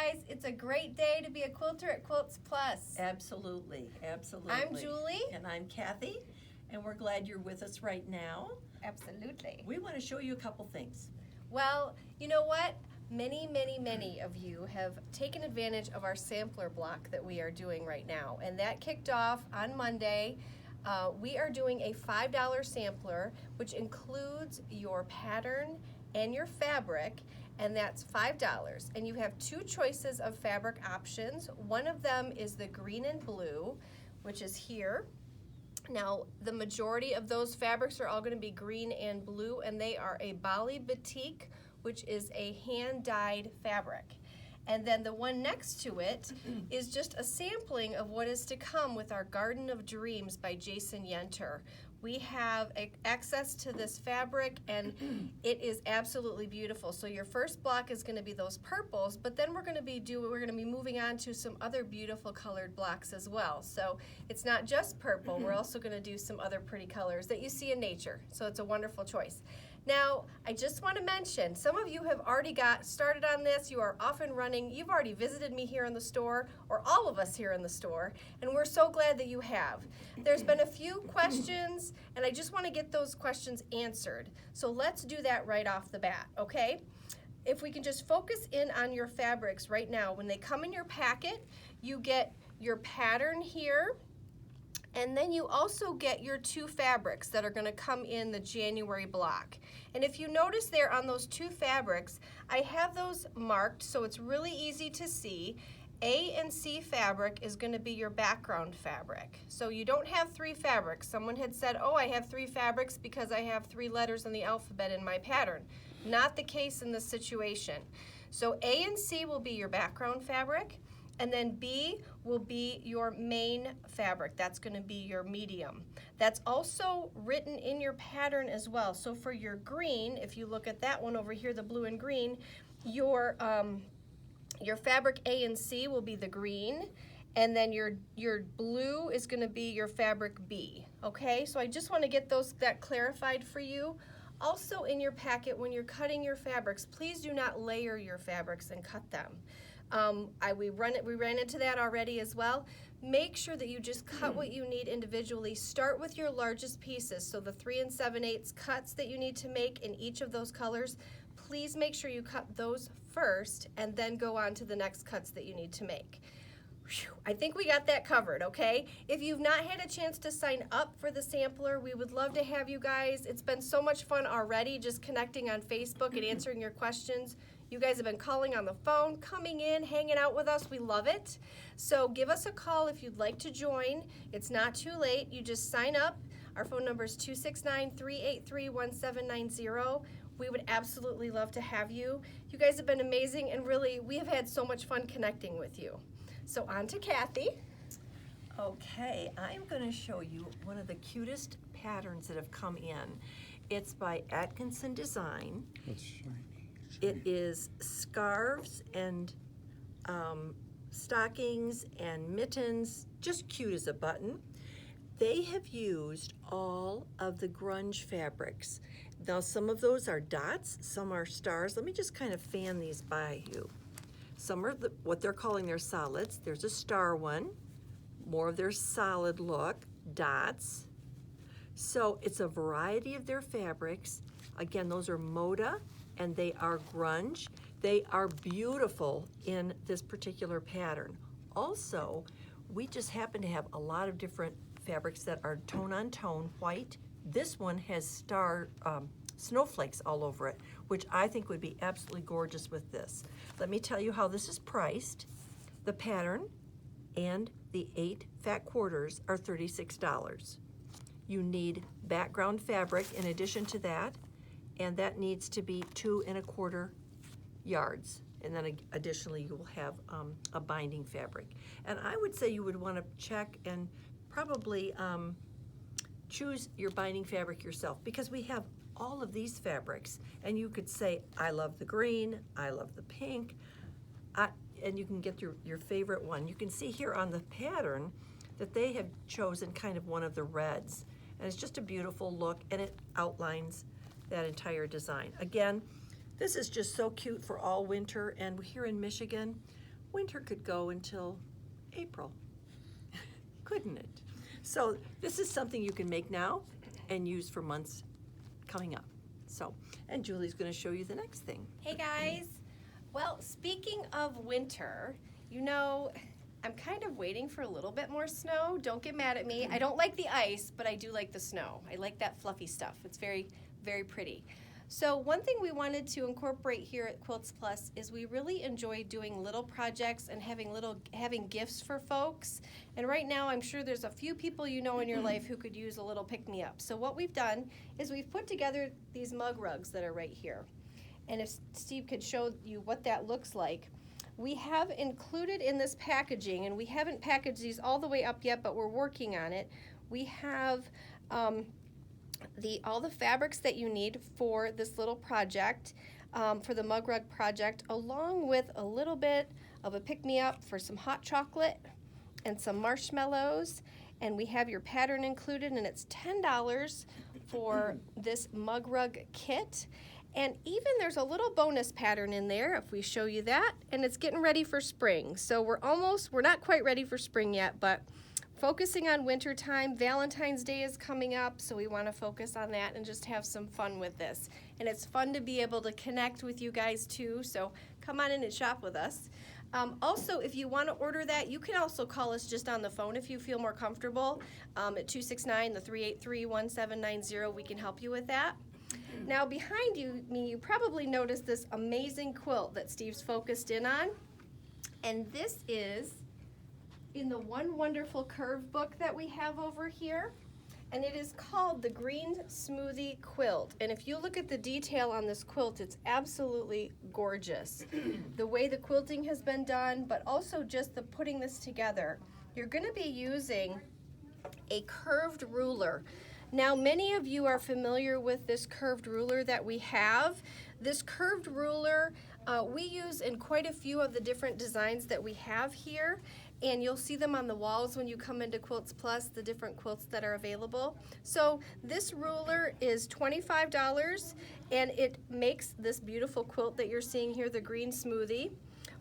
guys. It's a great day to be a quilter at Quilts Plus. Absolutely, absolutely. I'm Julie. And I'm Kathy, and we're glad you're with us right now. Absolutely. We want to show you a couple things. Well, you know what? Many of you have taken advantage of our sampler block that we are doing right now, and that kicked off on Monday. We are doing a $5 sampler, which includes your pattern and your fabric, and that's $5. And you have two choices of fabric options. One of them is the green and blue, which is here. Now, the majority of those fabrics are all going to be green and blue, and they are a Bali batik, which is a hand-dyed fabric. And then the one next to it is just a sampling of what is to come with our Garden of Dreams by Jason Yenter. We have access to this fabric, and it is absolutely beautiful. So your first block is going to be those purples, but then we're going to be moving on to some other beautiful colored blocks as well. So it's not just purple. We're also going to do some other pretty colors that you see in nature. So it's a wonderful choice. Now, I just want to mention, some of you have already got started on this. You are off and running. You've already visited me here in the store, or all of us here in the store, and we're so glad that you have. There's been a few questions, and I just want to get those questions answered. So let's do that right off the bat, okay? If we can just focus in on your fabrics right now. When they come in your packet, you get your pattern here, and then you also get your two fabrics that are going to come in the January block. And if you notice there on those two fabrics, I have those marked so it's really easy to see. A and C fabric is going to be your background fabric. So you don't have three fabrics. Someone had said, oh, I have three fabrics because I have three letters in the alphabet in my pattern. Not the case in this situation. So A and C will be your background fabric. And then B will be your main fabric. That's going to be your medium. That's also written in your pattern as well. So for your green, if you look at that one over here, the blue and green, your fabric A and C will be the green, and then your blue is going to be your fabric B. Okay, so I just want to get that clarified for you. Also in your packet, when you're cutting your fabrics, please do not layer your fabrics and cut them. We ran into that already as well. Make sure that you just cut what you need individually. Start with your largest pieces, so the 3 7/8 cuts that you need to make in each of those colors. Please make sure you cut those first and then go on to the next cuts that you need to make. Whew, I think we got that covered, okay? If you've not had a chance to sign up for the sampler, we would love to have you guys. It's been so much fun already just connecting on Facebook and answering your questions. You guys have been calling on the phone, coming in, hanging out with us. We love it. So give us a call if you'd like to join. It's not too late. You just sign up. Our phone number is 269-383-1790. We would absolutely love to have you. You guys have been amazing, and really, we have had so much fun connecting with you. So on to Kathy. Okay, I'm going to show you one of the cutest patterns that have come in. It's by Atkinson Design. It's shiny. It is scarves and stockings and mittens, just cute as a button. They have used all of the grunge fabrics. Now some of those are dots, some are stars. Let me just kind of fan these by you. Some are what they're calling their solids. There's a star one, more of their solid look, dots. So it's a variety of their fabrics. Again, those are Moda, and they are grunge. They are beautiful in this particular pattern. Also, we just happen to have a lot of different fabrics that are tone on tone, white. This one has snowflakes all over it, which I think would be absolutely gorgeous with this. Let me tell you how this is priced. The pattern and the 8 fat quarters are $36. You need background fabric in addition to that, and that needs to be 2 1/4 yards. And then additionally, you will have a binding fabric. And I would say you would want to check and probably choose your binding fabric yourself, because we have all of these fabrics, and you could say, I love the green, I love the pink, and you can get your favorite one. You can see here on the pattern that they have chosen kind of one of the reds, and it's just a beautiful look, and it outlines that entire design. Again, this is just so cute for all winter, and here in Michigan, winter could go until April, couldn't it? So this is something you can make now and use for months coming up. So, and Julie's going to show you the next thing. Hey guys! Well, speaking of winter, you know, I'm kind of waiting for a little bit more snow. Don't get mad at me. I don't like the ice, but I do like the snow. I like that fluffy stuff. It's very, very pretty. So one thing we wanted to incorporate here at Quilts Plus is we really enjoy doing little projects and having gifts for folks. And right now I'm sure there's a few people you know in your life who could use a little pick-me-up. So what we've done is we've put together these mug rugs that are right here. And if Steve could show you what that looks like, we have included in this packaging, and we haven't packaged these all the way up yet, but we're working on it. We have all the fabrics that you need for this little project, for the mug rug project, along with a little bit of a pick-me-up for some hot chocolate and some marshmallows. And we have your pattern included, and it's $10 for this mug rug kit. And even there's a little bonus pattern in there, if we show you that, and it's getting ready for spring. So we're not quite ready for spring yet, but focusing on winter time. Valentine's Day is coming up, so we want to focus on that and just have some fun with this. And it's fun to be able to connect with you guys too, so come on in and shop with us. Also, if you want to order that, you can also call us just on the phone if you feel more comfortable at 269-383-1790. We can help you with that. Now behind you probably noticed this amazing quilt that Steve's focused in on. And this is in the One Wonderful Curve book that we have over here. And it is called the Green Smoothie Quilt. And if you look at the detail on this quilt, it's absolutely gorgeous. The way the quilting has been done, but also just the putting this together. You're going to be using a curved ruler. Now, many of you are familiar with this curved ruler that we have. This curved ruler we use in quite a few of the different designs that we have here, and you'll see them on the walls when you come into Quilts Plus, the different quilts that are available. So this ruler is $25, and it makes this beautiful quilt that you're seeing here, the Green Smoothie.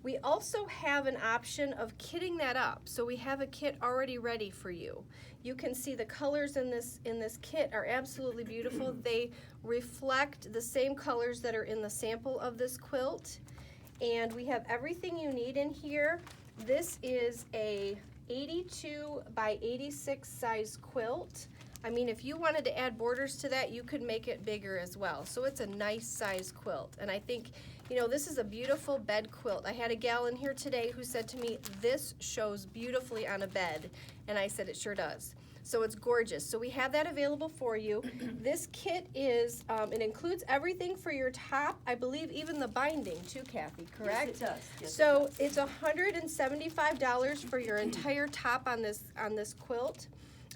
We also have an option of kitting that up. So we have a kit already ready for you. You can see the colors in this kit are absolutely beautiful. They reflect the same colors that are in the sample of this quilt. And we have everything you need in here. This is a 82 by 86 size quilt. I mean, if you wanted to add borders to that, you could make it bigger as well. So it's a nice size quilt. And I think, you know, this is a beautiful bed quilt. I had a gal in here today who said to me, this shows beautifully on a bed. And I said, it sure does. So it's gorgeous. So we have that available for you. This kit is, it includes everything for your top. I believe even the binding too, Kathy, correct? Yes, it does. Yes, So it does. it's $175 for your entire top on this quilt,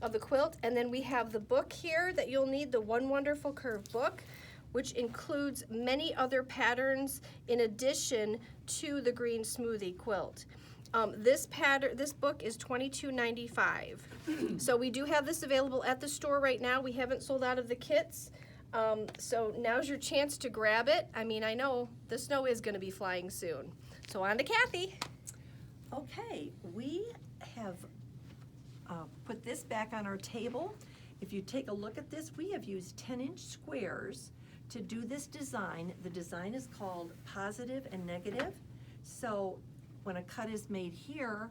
of the quilt. And then we have the book here that you'll need, the One Wonderful Curve book, which includes many other patterns in addition to the Green Smoothie quilt. This book is $22.95. So we do have this available at the store right now. We haven't sold out of the kits. So now's your chance to grab it. I mean, I know the snow is going to be flying soon. So on to Kathy. Okay, we have put this back on our table. If you take a look at this, we have used 10-inch squares to do this design. The design is called Positive and Negative. So when a cut is made here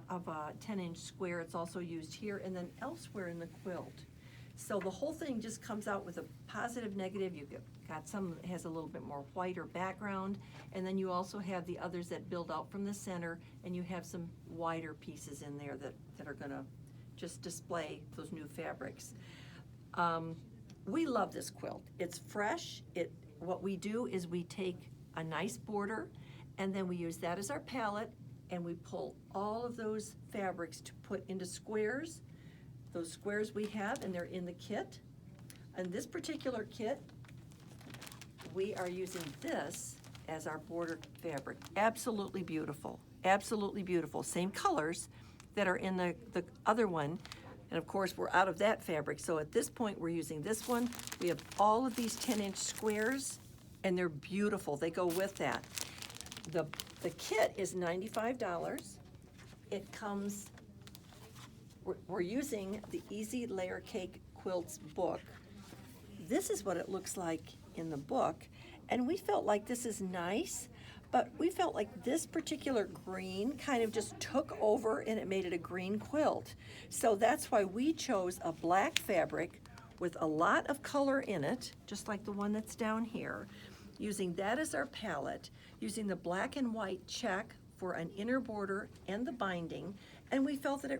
of a 10-inch square, it's also used here and then elsewhere in the quilt. So the whole thing just comes out with a positive, negative. You've got some that has a little bit more whiter background, and then you also have the others that build out from the center, and you have some wider pieces in there that are gonna just display those new fabrics. We love this quilt. It's fresh. What we do is we take a nice border, and then we use that as our palette, and we pull all of those fabrics to put into squares. Those squares we have, and they're in the kit. And this particular kit, we are using this as our border fabric. Absolutely beautiful, absolutely beautiful. Same colors that are in the other one. And of course, we're out of that fabric. So at this point, we're using this one. We have all of these 10-inch squares, and they're beautiful. They go with that. The The kit is $95. It comes, we're using the Easy Layer Cake Quilts book. This is what it looks like in the book, and we felt like this is nice, but we felt like this particular green kind of just took over and it made it a green quilt. So that's why we chose a black fabric with a lot of color in it, just like the one that's down here, using that as our palette, using the black and white check for an inner border and the binding, and we felt that it